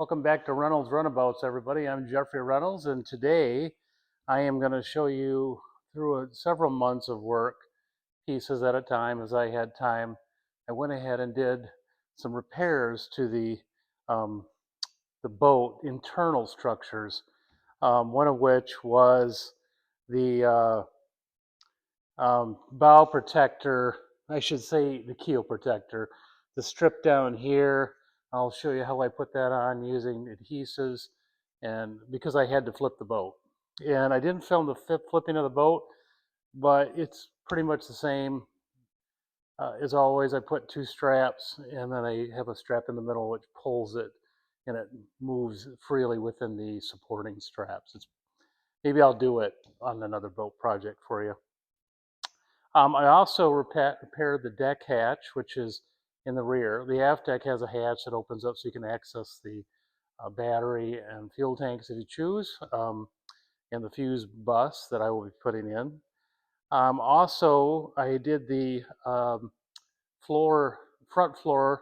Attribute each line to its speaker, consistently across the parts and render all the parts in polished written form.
Speaker 1: Welcome back to Reynolds Runabouts, everybody. I'm Jeffrey Reynolds, and today I am going to show you through several months of work, pieces at a time as I had time. I went ahead and did some repairs to um, the boat internal structures, one of which was the bow protector, I should say the keel protector, the strip down here. I'll show you how I put that on using adhesives, and because I had to flip the boat. And I didn't film the flipping of the boat, but it's pretty much the same. As always, I put two straps, and then I have a strap in the middle which pulls it, and it moves freely within the supporting straps. Maybe I'll do it on another boat project for you. I also repaired the deck hatch, which is in the rear. The aft deck has a hatch that opens up so you can access the battery and fuel tanks if you choose, and the fuse bus that I will be putting in. Also, I did the front floor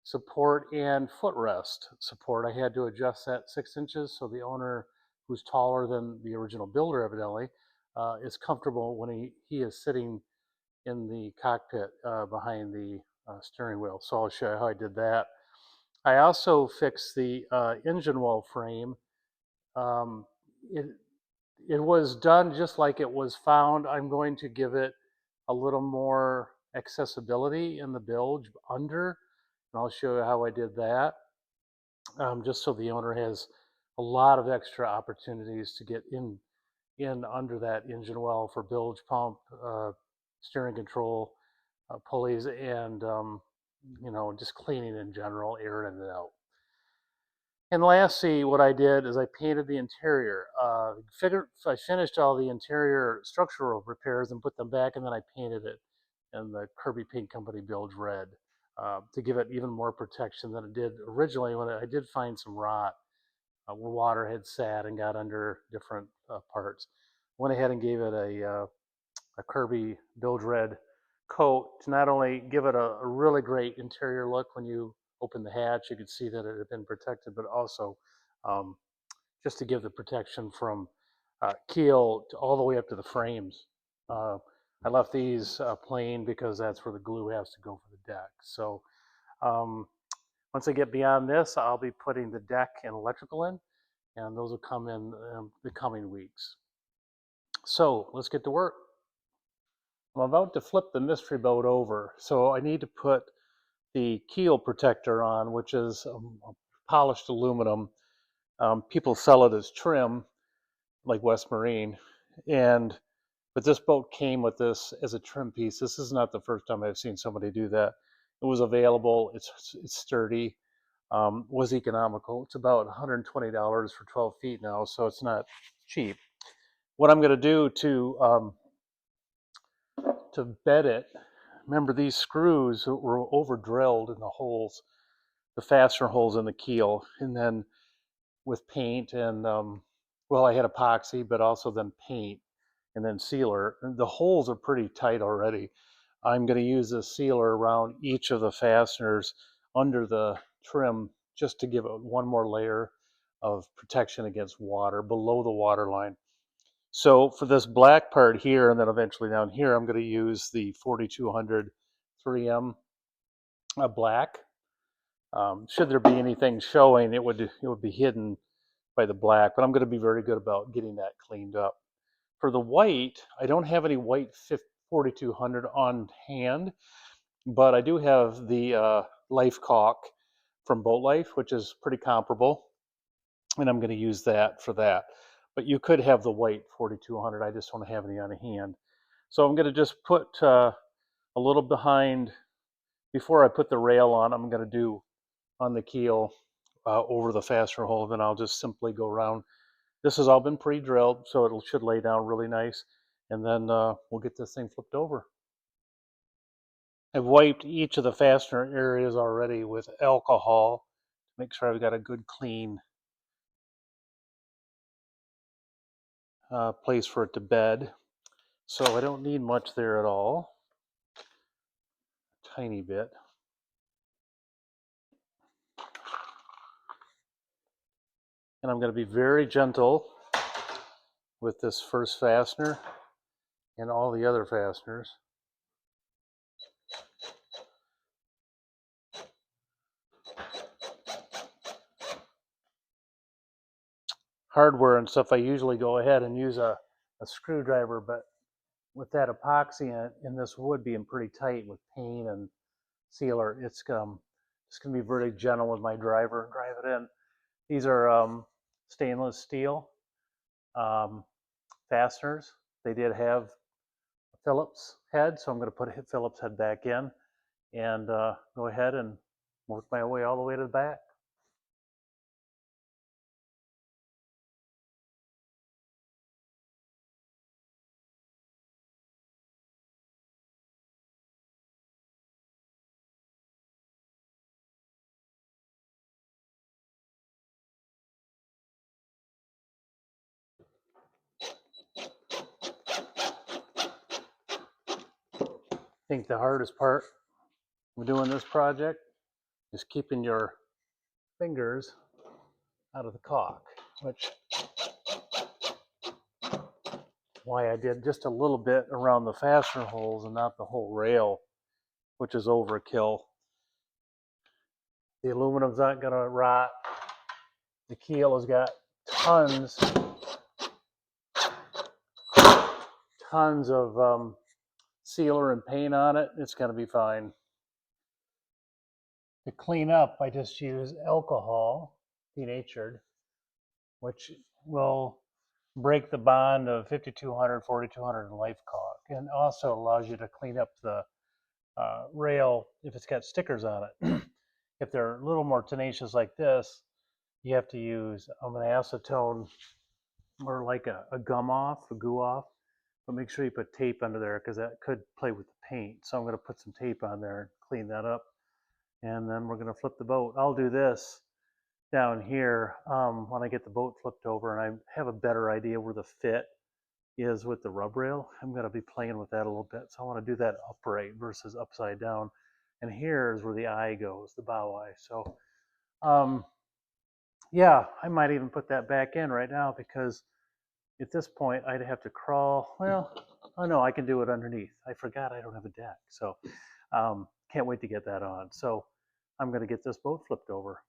Speaker 1: support and footrest support. I had to adjust that 6 inches so the owner, who's taller than the original builder evidently, is comfortable when he is sitting in the cockpit behind the steering wheel. So I'll show you how I did that. I also fixed the engine wall frame. Um, it, it was done just like it was found. I'm going to give it a little more accessibility in the bilge under, and I'll show you how I did that, just so the owner has a lot of extra opportunities to get in under that engine well for bilge pump, steering control, pulleys, and just cleaning in general, airing it out. And lastly, what I did is I painted the interior. I finished all the interior structural repairs and put them back, and then I painted it in the Kirby Paint Company bilge red to give it even more protection than it did originally. When I did find some rot where water had sat and got under different parts, went ahead and gave it a Kirby bilge red coat to not only give it a really great interior look. When you open the hatch, you could see that it had been protected, but also um, just to give the protection from keel all the way up to the frames. Uh, I left these plain because that's where the glue has to go for the deck. So um, once I get beyond this, I'll be putting the deck and electrical in, and those will come in the coming weeks. So let's get to work. I'm about to flip the mystery boat over, so I need to put the keel protector on, which is polished aluminum. People sell it as trim, like West Marine, but this boat came with this as a trim piece. This is not the first time I've seen somebody do that. It was available. It's sturdy. Was economical. It's about $120 for 12 feet now, so it's not cheap. What I'm going to do to bed it, remember these screws were over drilled in the holes, the fastener holes in the keel, and then with paint and I had epoxy, but also then paint and then sealer. The holes are pretty tight already. I'm going to use a sealer around each of the fasteners under the trim just to give it one more layer of protection against water below the water line. So for this black part here, and then eventually down here, I'm going to use the 4200 3M black. Should there be anything showing, it would be hidden by the black, but I'm going to be very good about getting that cleaned up. For the white, I don't have any white 4200 on hand, but I do have the Life Caulk from Boat Life, which is pretty comparable, and I'm going to use that for that. But you could have the white 4200. I just don't have any on hand. So I'm going to just put a little behind, before I put the rail on, I'm going to do on the keel over the fastener hole, then I'll just simply go around. This has all been pre-drilled, so it should lay down really nice, and then we'll get this thing flipped over. I've wiped each of the fastener areas already with alcohol to make sure I've got a good clean place for it to bed. So I don't need much there at all. A tiny bit. And I'm going to be very gentle with this first fastener and all the other fasteners. Hardware and stuff, I usually go ahead and use a screwdriver, but with that epoxy in this wood being pretty tight with paint and sealer, it's going to be very gentle with my driver and drive it in. These are stainless steel fasteners. They did have a Phillips head, so I'm going to put a Phillips head back in and go ahead and work my way all the way to the back. I think the hardest part of doing this project is keeping your fingers out of the caulk, which why I did just a little bit around the fastener holes and not the whole rail, which is overkill. The aluminum's not gonna rot. The keel has got tons of sealer and paint on it. It's gonna be fine. To clean up, I just use alcohol, denatured, which will break the bond of 5200, 4200 in life caulk, and also allows you to clean up the rail if it's got stickers on it. If they're a little more tenacious like this, you have to use an acetone or like a gum off, a goo off, but make sure you put tape under there because that could play with the paint. So I'm going to put some tape on there and clean that up. And then we're going to flip the boat. I'll do this down here when I get the boat flipped over and I have a better idea where the fit is with the rub rail. I'm going to be playing with that a little bit. So I want to do that upright versus upside down. And here is where the eye goes, the bow eye. So yeah, I might even put that back in right now because at this point I'd have to crawl. Well, oh no, I can do it underneath. I forgot I don't have a deck. So can't wait to get that on. So I'm going to get this boat flipped over.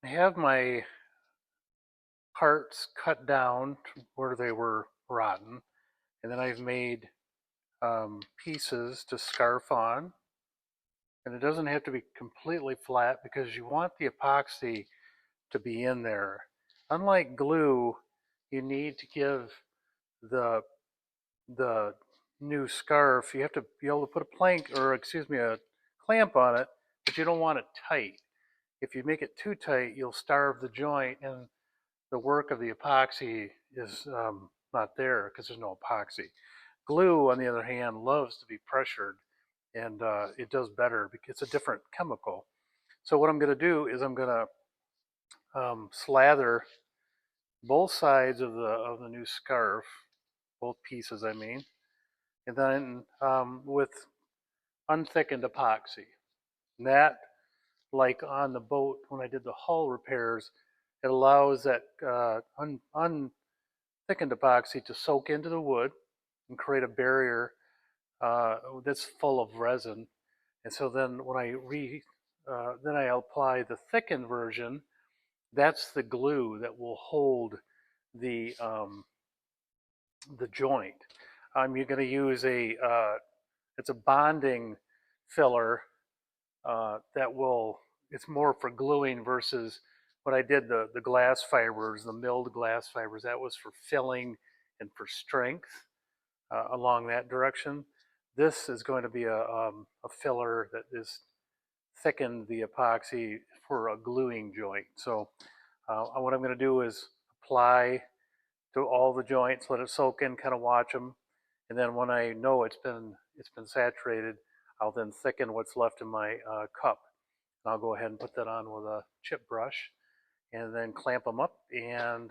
Speaker 1: I have my parts cut down to where they were rotten, and then I've made pieces to scarf on. And it doesn't have to be completely flat because you want the epoxy to be in there. Unlike glue, you need to give the the new scarf, you have to be able to put a plank, or excuse me, a clamp on it, but you don't want it tight. If you make it too tight, you'll starve the joint, and the work of the epoxy is not there because there's no epoxy. Glue, on the other hand, loves to be pressured, and it does better because it's a different chemical. So what I'm going to do is I'm going to slather both sides of the new scarf, both pieces, I mean, and then with unthickened epoxy. And that, like on the boat when I did the hull repairs, it allows that unthickened epoxy to soak into the wood and create a barrier that's full of resin. And so then when I apply the thickened version, that's the glue that will hold the joint. You're going to use it's a bonding filler that will, it's more for gluing versus what I did, the glass fibers, the milled glass fibers, that was for filling and for strength along that direction. This is going to be a filler that is thickened the epoxy for a gluing joint. So what I'm going to do is apply to all the joints, let it soak in, kind of watch them, and then when I know it's been saturated, I'll then thicken what's left in my cup. And I'll go ahead and put that on with a chip brush, and then clamp them up, and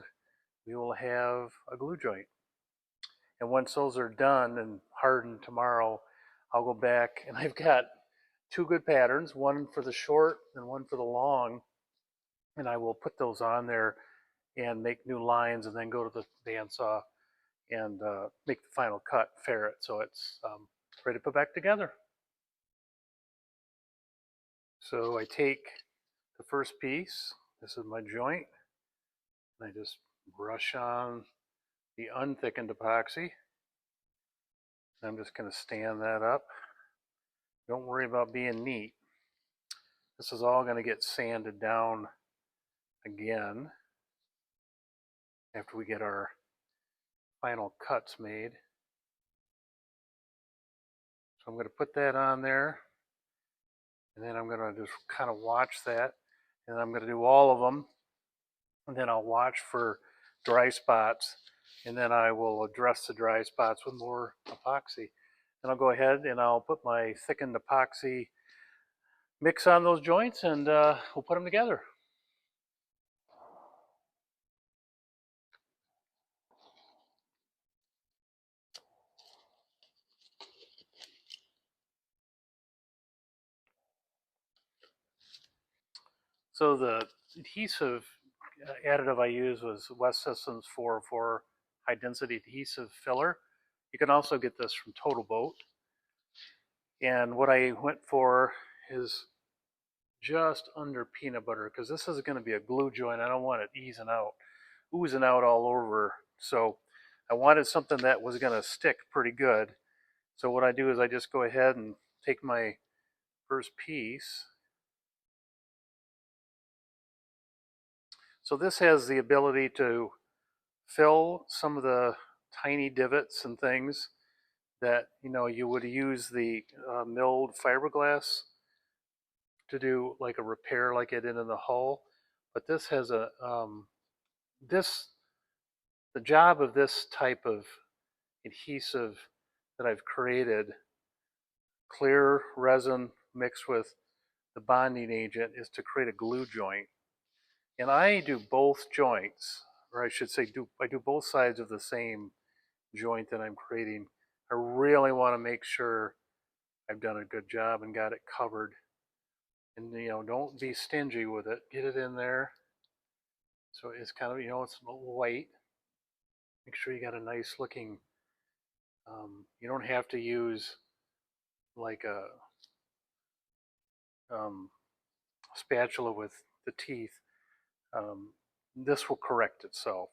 Speaker 1: we will have a glue joint. And once those are done and hardened tomorrow, I'll go back and I've got two good patterns, one for the short and one for the long, and I will put those on there and make new lines and then go to the bandsaw and make the final cut, ferret, so it's ready to put back together. So I take the first piece, this is my joint, and I just brush on the unthickened epoxy. I'm just going to stand that up. Don't worry about being neat. This is all going to get sanded down again after we get our final cuts made. So I'm going to put that on there, and then I'm going to just kind of watch that, and I'm going to do all of them, and then I'll watch for dry spots, and then I will address the dry spots with more epoxy. Then I'll go ahead and I'll put my thickened epoxy mix on those joints, and we'll put them together. So the adhesive additive I used was West Systems 404 high density adhesive filler. You can also get this from Total Boat. And what I went for is just under peanut butter, because this is going to be a glue joint. I don't want it oozing out all over. So I wanted something that was going to stick pretty good. So what I do is I just go ahead and take my first piece. So this has the ability to fill some of the tiny divots and things that you would use the milled fiberglass to do, like a repair like it did in the hull. But this has a the job of this type of adhesive that I've created, clear resin mixed with the bonding agent, is to create a glue joint. And I do both joints, or I should say I do both sides of the same joint that I'm creating. I really want to make sure I've done a good job and got it covered. And don't be stingy with it. Get it in there. So it's kind of, it's a little white. Make sure you got a nice looking, you don't have to use like a spatula with the teeth. This will correct itself.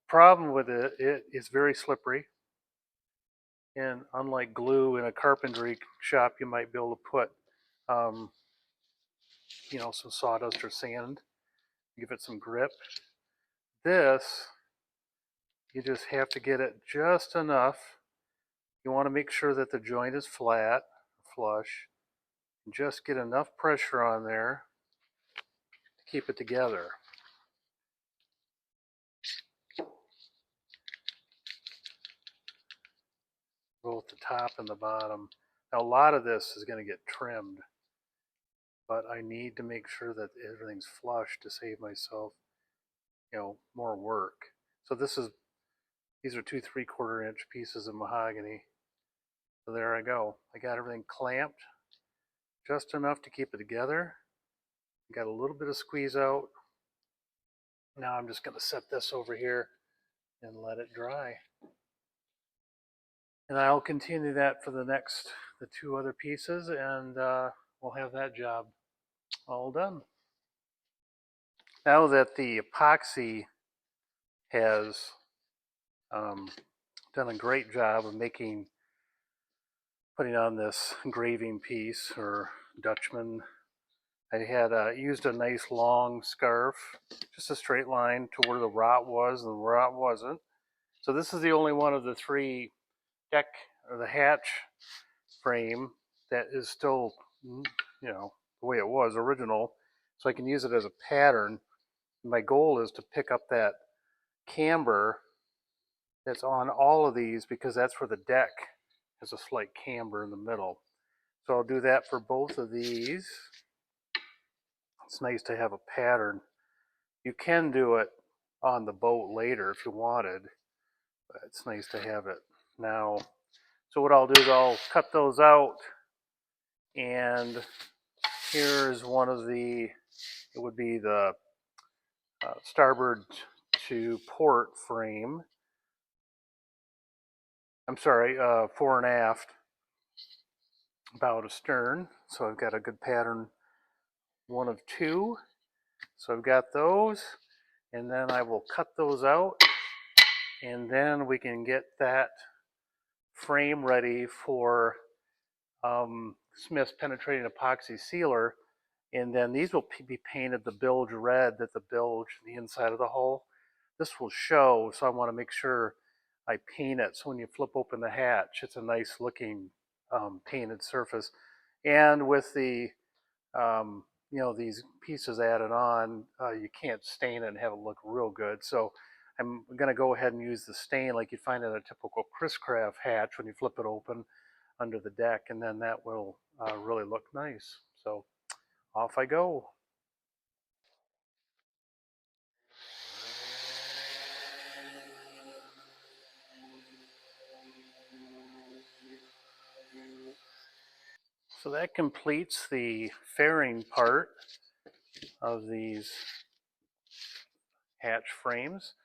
Speaker 1: Problem with it is very slippery. And unlike glue in a carpentry shop, you might be able to put, some sawdust or sand, give it some grip. This, you just have to get it just enough. You want to make sure that the joint is flat, flush. Just get enough pressure on there to keep it together. Both the top and the bottom. Now a lot of this is going to get trimmed, but I need to make sure that everything's flush to save myself, more work. So these are 2 3/4-inch pieces of mahogany. So there I go. I got everything clamped just enough to keep it together. Got a little bit of squeeze out. Now I'm just going to set this over here and let it dry. And I'll continue that for the 2 other pieces, and we'll have that job all done. Now that the epoxy has done a great job of putting on this engraving piece, or Dutchman, I had used a nice long scarf, just a straight line to where the rot was and the rot wasn't. So this is the only one of the 3 deck, or the hatch frame, that is still, the way it was original. So I can use it as a pattern. My goal is to pick up that camber that's on all of these, because that's where the deck has a slight camber in the middle. So I'll do that for both of these. It's nice to have a pattern. You can do it on the boat later if you wanted. But it's nice to have it now. So what I'll do is I'll cut those out, and here's one of the, it would be the starboard to port frame. I'm sorry, fore and aft, bow to stern. So I've got a good pattern, one of two. So I've got those, and then I will cut those out, and then we can get that frame ready for Smith's penetrating epoxy sealer. And then these will be painted the bilge red, that the bilge, the inside of the hull, this will show. So I want to make sure I paint it so when you flip open the hatch, it's a nice looking painted surface. And with the these pieces added on, you can't stain it and have it look real good. So I'm going to go ahead and use the stain like you'd find in a typical Chris Craft hatch when you flip it open under the deck, and then that will really look nice. So off I go. So that completes the fairing part of these hatch frames.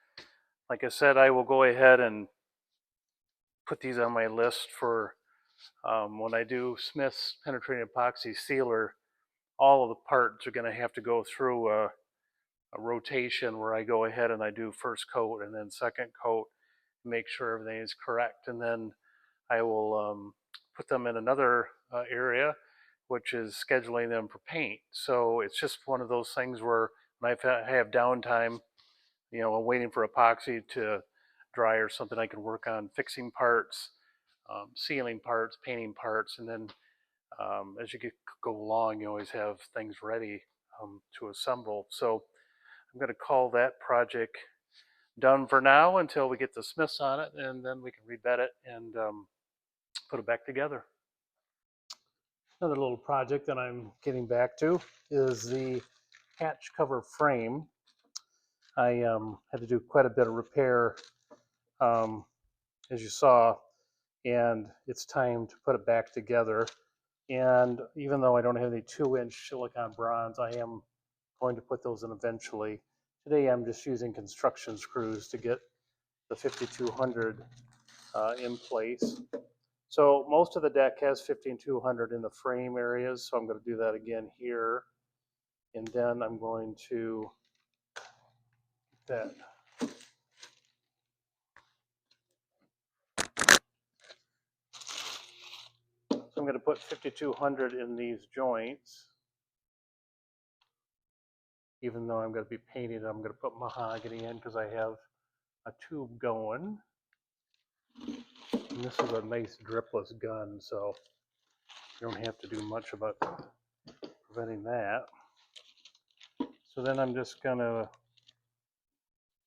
Speaker 1: Like I said, I will go ahead and put these on my list for when I do Smith's penetrating epoxy sealer. All of the parts are going to have to go through a rotation where I go ahead and I do first coat and then second coat, make sure everything is correct, and then I will put them in another area, which is scheduling them for paint. So it's just one of those things where when I have downtime, I'm waiting for epoxy to dry or something, I can work on fixing parts, sealing parts, painting parts, and then as you go along, you always have things ready to assemble. So I'm going to call that project done for now until we get the Smiths on it, and then we can rebed it and put it back together. Another little project that I'm getting back to is the hatch cover frame. I had to do quite a bit of repair, um, as you saw, and it's time to put it back together. And even though I don't have any 2-inch silicon bronze, I am going to put those in eventually. Today I'm just using construction screws to get the 5200 in place. So most of the deck has 15200 in the frame areas, so I'm going to do that again here. And then I'm going to that. So I'm going to put 5200 in these joints. Even though I'm going to be painting it, I'm going to put mahogany in because I have a tube going. And this is a nice dripless gun, so you don't have to do much about preventing that. So then I'm just going to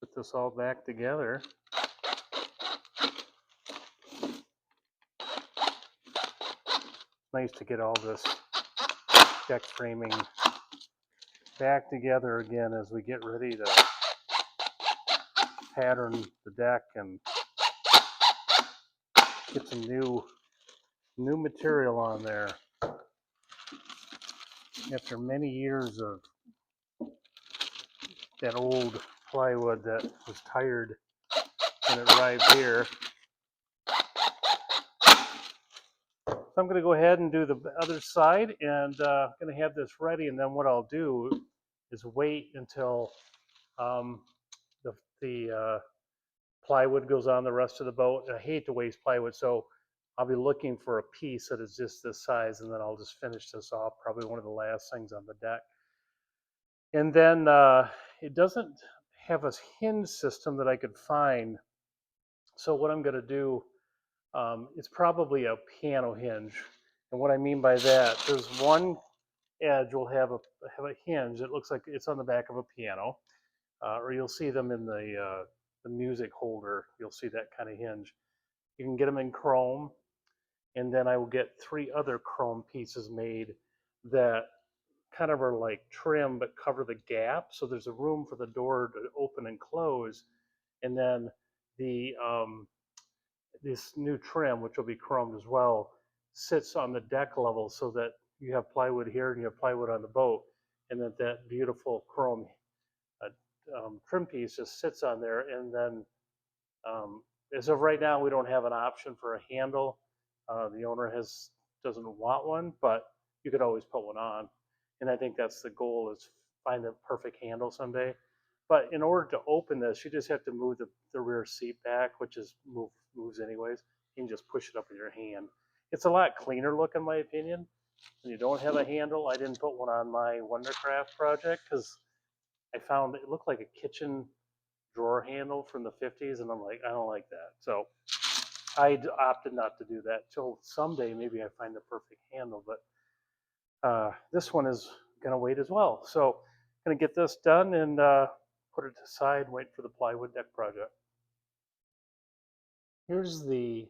Speaker 1: put this all back together. It's nice to get all this deck framing back together again as we get ready to pattern the deck and get some new material on there. After many years of that old plywood that was tired when it arrived here. So I'm going to go ahead and do the other side, and I'm going to have this ready, and then what I'll do is wait until the plywood goes on the rest of the boat. I hate to waste plywood, so I'll be looking for a piece that is just this size, and then I'll just finish this off, probably one of the last things on the deck. And then it doesn't have a hinge system that I could find, so what I'm going to do, it's probably a piano hinge. And what I mean by that, there's one edge will have a hinge that looks like it's on the back of a piano, or you'll see them in the music holder. You'll see that kind of hinge. You can get them in chrome, and then I will get 3 other chrome pieces made that kind of are like trim but cover the gap, so there's a room for the door to open and close. And then the this new trim, which will be chromed as well, sits on the deck level so that you have plywood here and you have plywood on the boat, and that beautiful chrome uh, trim piece just sits on there. And then as of right now, we don't have an option for a handle. The owner doesn't want one, but you could always put one on. And I think that's the goal, is find the perfect handle someday. But in order to open this, you just have to move the rear seat back, which is moves anyways. You can just push it up with your hand. It's a lot cleaner look, in my opinion. When you don't have a handle, I didn't put one on my Wondercraft project because I found it looked like a kitchen drawer handle from the 50s, and I'm like, I don't like that. So I opted not to do that till someday maybe I find the perfect handle. But this one is going to wait as well. So I'm going to get this done and put it aside, wait for the plywood deck project. Here's the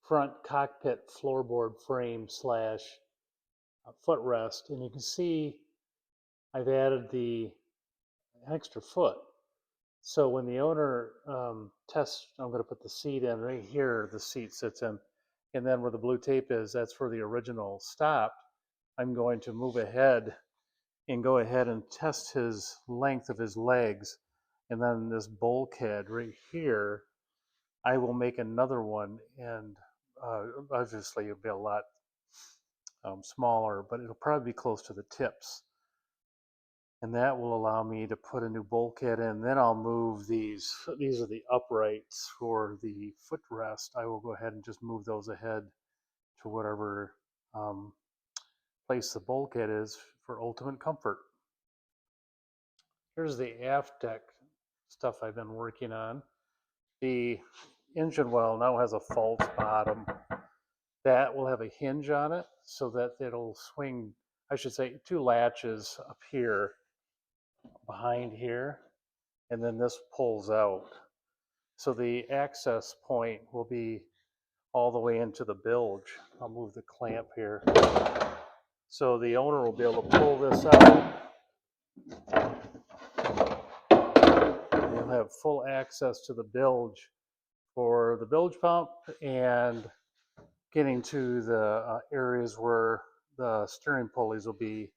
Speaker 1: front cockpit floorboard frame slash footrest, and you can see I've added the extra foot. So when the owner tests, I'm going to put the seat in right here, the seat sits in, and then where the blue tape is, that's where the original stopped. I'm going to move ahead and go ahead and test his length of his legs. And then this bulkhead right here, I will make another one, and obviously it'll be a lot smaller, but it'll probably be close to the tips. And that will allow me to put a new bulkhead in. Then I'll move these. These are the uprights for the footrest. I will go ahead and just move those ahead to whatever place the bulkhead is for ultimate comfort. Here's the aft deck stuff I've been working on. The engine well now has a false bottom. That will have a hinge on it so that it'll swing, I should say, two latches up here, behind here, and then this pulls out. So the access point will be all the way into the bilge. I'll move the clamp here. So the owner will be able to pull this out. You'll have full access to the bilge for the bilge pump and getting to the areas where the steering pulleys will be,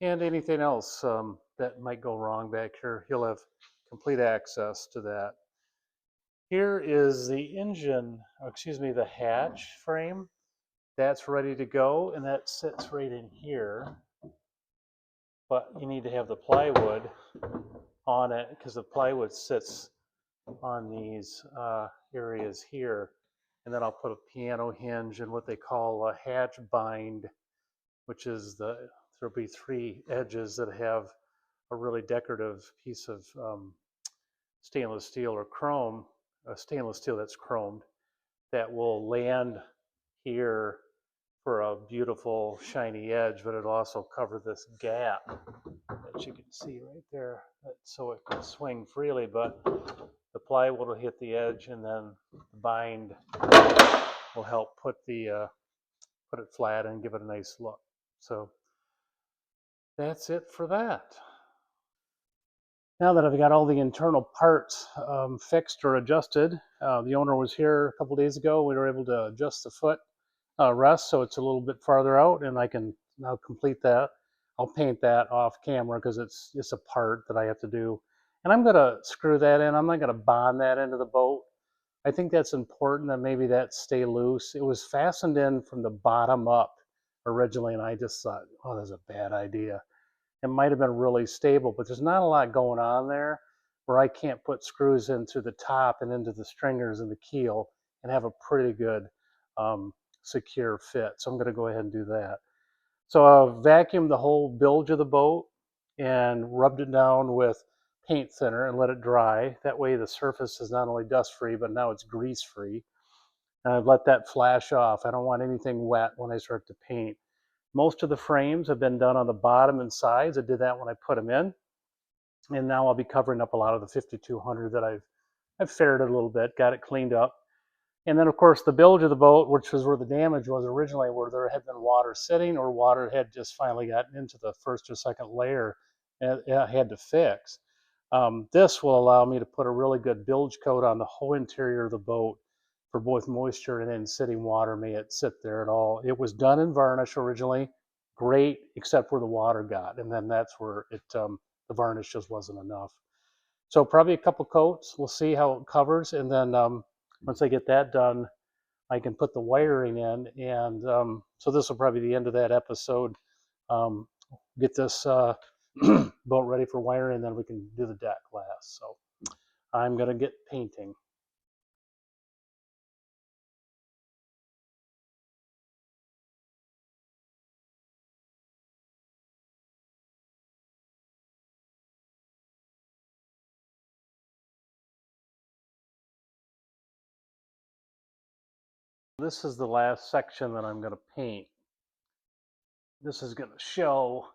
Speaker 1: and anything else that might go wrong back here. He'll have complete access to that. Here is the engine, the hatch frame. That's ready to go, and that sits right in here. But you need to have the plywood on it because the plywood sits on these areas here. And then I'll put a piano hinge and what they call a hatch bind, which is there'll be three edges that have a really decorative piece of stainless steel or chrome, stainless steel that's chromed, that will land here for a beautiful shiny edge, but it'll also cover this gap that you can see right there, so it can swing freely, but the plywood will hit the edge, and then the bind will help put it flat and give it a nice look. So that's it for that. Now that I've got all the internal parts fixed or adjusted, the owner was here a couple days ago. We were able to adjust the foot rest so it's a little bit farther out, and I can now complete that. I'll paint that off camera because it's a part that I have to do. And I'm going to screw that in. I'm not going to bond that into the boat. I think that's important that maybe that stay loose. It was fastened in from the bottom up originally, and I just thought, oh, that's a bad idea. It might have been really stable, but there's not a lot going on there where I can't put screws in through the top and into the stringers and the keel and have a pretty good secure fit. So I'm going to go ahead and do that. So I've vacuumed the whole bilge of the boat and rubbed it down with paint thinner and let it dry. That way the surface is not only dust free, but now it's grease free. And I've let that flash off. I don't want anything wet when I start to paint. Most of the frames have been done on the bottom and sides. I did that when I put them in. And now I'll be covering up a lot of the 5200 that I've ferreted a little bit, got it cleaned up. And then, of course, the bilge of the boat, which was where the damage was originally, where there had been water sitting or water had just finally gotten into the first or second layer and it had to fix. This will allow me to put a really good bilge coat on the whole interior of the boat for both moisture and then sitting water may it sit there at all. It was done in varnish originally, great, except where the water got. And then that's where the varnish just wasn't enough. So probably a couple coats. We'll see how it covers. And then once I get that done, I can put the wiring in. And so this will probably be the end of that episode. Um, get this boat ready for wiring, and then we can do the deck last. So I'm going to get painting. This is the last section that I'm going to paint. This is going to show,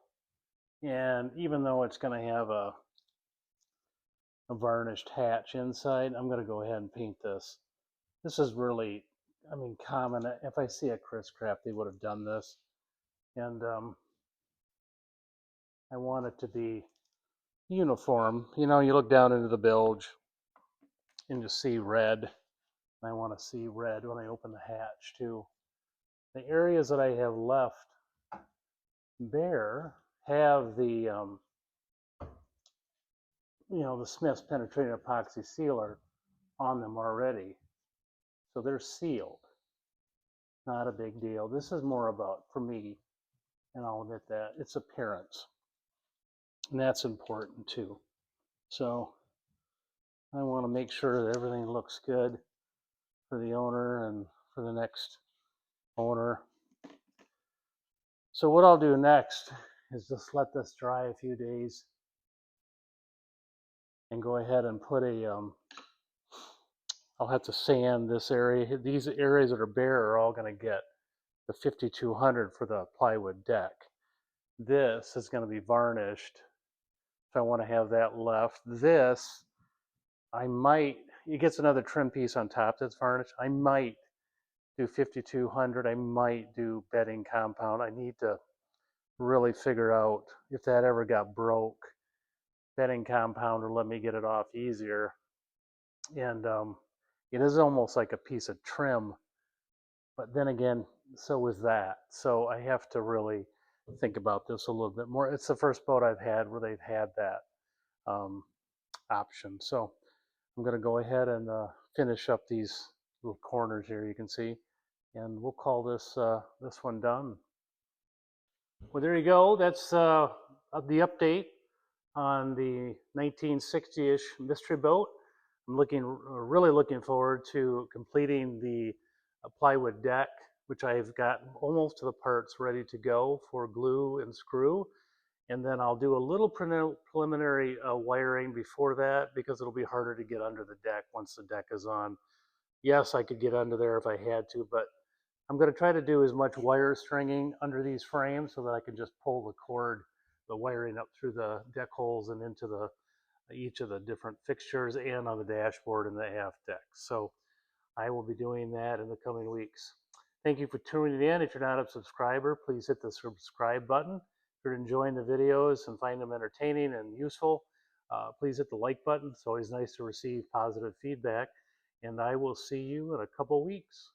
Speaker 1: and even though it's going to have a varnished hatch inside, I'm going to go ahead and paint this. This is really, I mean, common. If I see a Chris Craft, they would have done this. And I want it to be uniform. You know, you look down into the bilge and you see red. I want to see red when I open the hatch too. The areas that I have left bare have the the Smith's penetrating epoxy sealer on them already, so they're sealed. Not a big deal. This is more about, for me, and I'll admit that, it's appearance, and that's important too. So I want to make sure that everything looks good for the owner and for the next owner. So what I'll do next is just let this dry a few days and go ahead and put I'll have to sand this area. These areas that are bare are all going to get the 5200 for the plywood deck. This is going to be varnished if I want to have that left. This, I might, it gets another trim piece on top that's varnished. I might do 5200. I might do bedding compound. I need to really figure out if that ever got broke. Bedding compound will let me get it off easier. And it is almost like a piece of trim, but then again, so is that. So I have to really think about this a little bit more. It's the first boat I've had where they've had that option. So I'm going to go ahead and finish up these little corners here you can see, and we'll call this one done. Well, there you go. That's the update on the 1960-ish mystery boat. I'm really looking forward to completing the plywood deck, which I've got almost to the parts ready to go for glue and screw. And then I'll do a little preliminary wiring before that because it'll be harder to get under the deck once the deck is on. Yes, I could get under there if I had to, but I'm going to try to do as much wire stringing under these frames so that I can just pull the cord, the wiring up through the deck holes and into each of the different fixtures and on the dashboard and the aft deck. So I will be doing that in the coming weeks. Thank you for tuning in. If you're not a subscriber, please hit the subscribe button. If you're enjoying the videos and find them entertaining and useful, please hit the like button. It's always nice to receive positive feedback. And I will see you in a couple weeks.